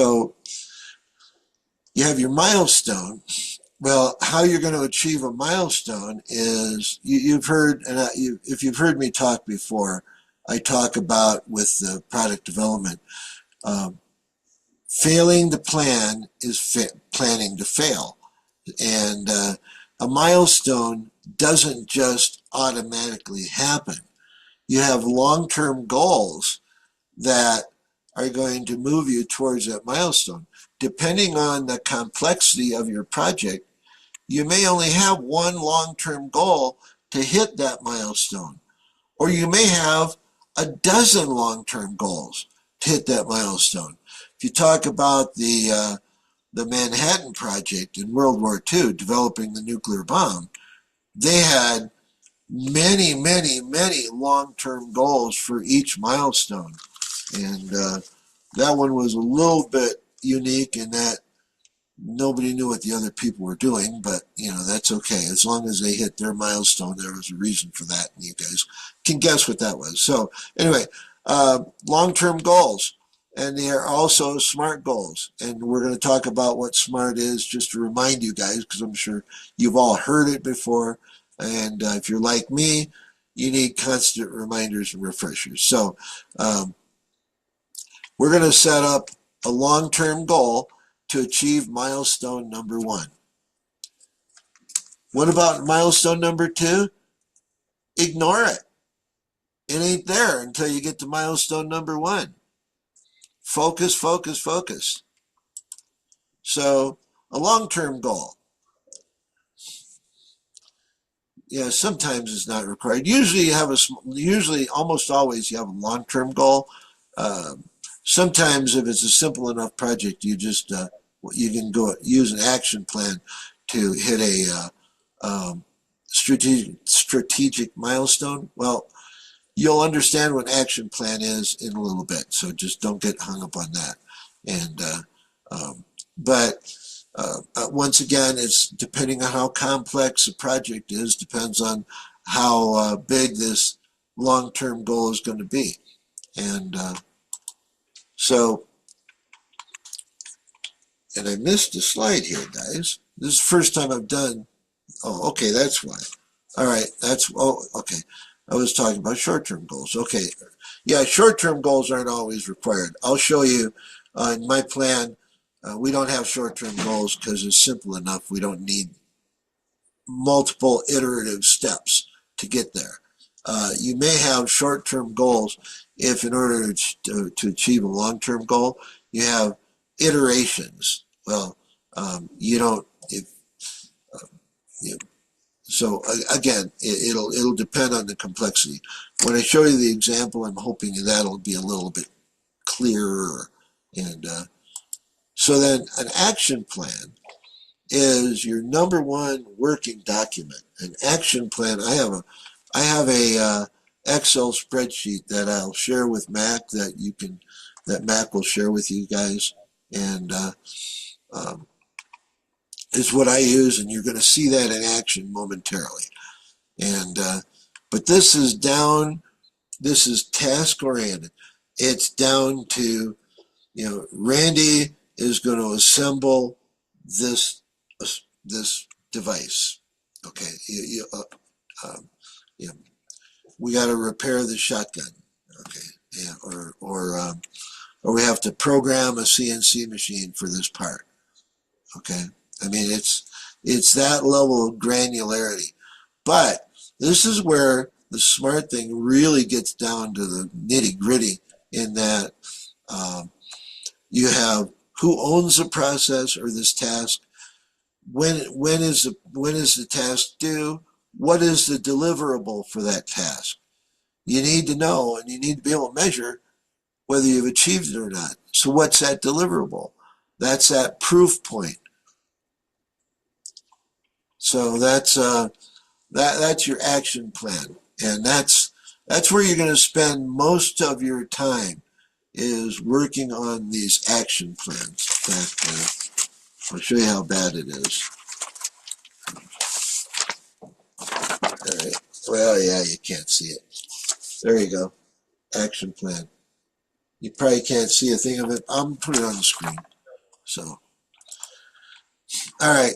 So you have your milestone. Well, how you're going to achieve a milestone is you've heard, and if you've heard me talk before, I talk about with the product development. Failing to plan is planning to fail. And a milestone doesn't just automatically happen. You have long-term goals that are going to move you towards that milestone. Depending on the complexity of your project, you may only have one long-term goal to hit that milestone, or you may have a dozen long-term goals to hit that milestone. If you talk about the Manhattan Project in World War II, developing the nuclear bomb, they had many, many, many long-term goals for each milestone. And that one was a little bit unique in that nobody knew what the other people were doing, but that's okay. As long as they hit their milestone, there was a reason for that, and you guys can guess what that was. So anyway, long-term goals, and they are also SMART goals. And we're going to talk about what SMART is just to remind you guys, because I'm sure you've all heard it before. And if you're like me, you need constant reminders and refreshers. So we're going to set up a long-term goal to achieve milestone number 1. What about milestone number 2? Ignore it. It ain't there until you get to milestone number 1. Focus, focus, focus. So a long-term goal. Yeah, sometimes it's not required. Usually almost always you have a long-term goal. Sometimes if it's a simple enough project, you just you can go use an action plan to hit a strategic milestone. Well, you'll understand what action plan is in a little bit, so just don't get hung up on that. And but once again, it's depending on how complex the project is, depends on how big this long-term goal is going to be. And and I missed a slide here, guys. This is the first time I've done, okay, that's why. All right, okay. I was talking about short-term goals. Okay, yeah, short-term goals aren't always required. I'll show you in my plan, we don't have short-term goals because it's simple enough. We don't need multiple iterative steps to get there. You may have short-term goals if in order to achieve a long-term goal, you have iterations. Well, you don't, so again, it'll depend on the complexity. When I show you the example, I'm hoping that'll be a little bit clearer. And so then an action plan is your number one working document. An action plan, I have a Excel spreadsheet that I'll share with Mac that Mac will share with you guys, and is what I use, and you're going to see that in action momentarily. And but this is task oriented. It's down to, Randy is going to assemble this device. Okay, we got to repair the shotgun. Okay, yeah, or we have to program a CNC machine for this part. Okay, I mean it's that level of granularity. But this is where the SMART thing really gets down to the nitty gritty, in that you have who owns the process or this task, when is the task due, what is the deliverable for that task. You need to know, and you need to be able to measure whether you've achieved it or not. So what's that deliverable? That's that proof point. So that's your action plan, and that's where you're going to spend most of your time, is working on these action plans. In fact, I'll show you how bad it is. All right. Well, yeah, you can't see it. There you go. Action plan. You probably can't see a thing of it. I'm putting it on the screen. So, all right.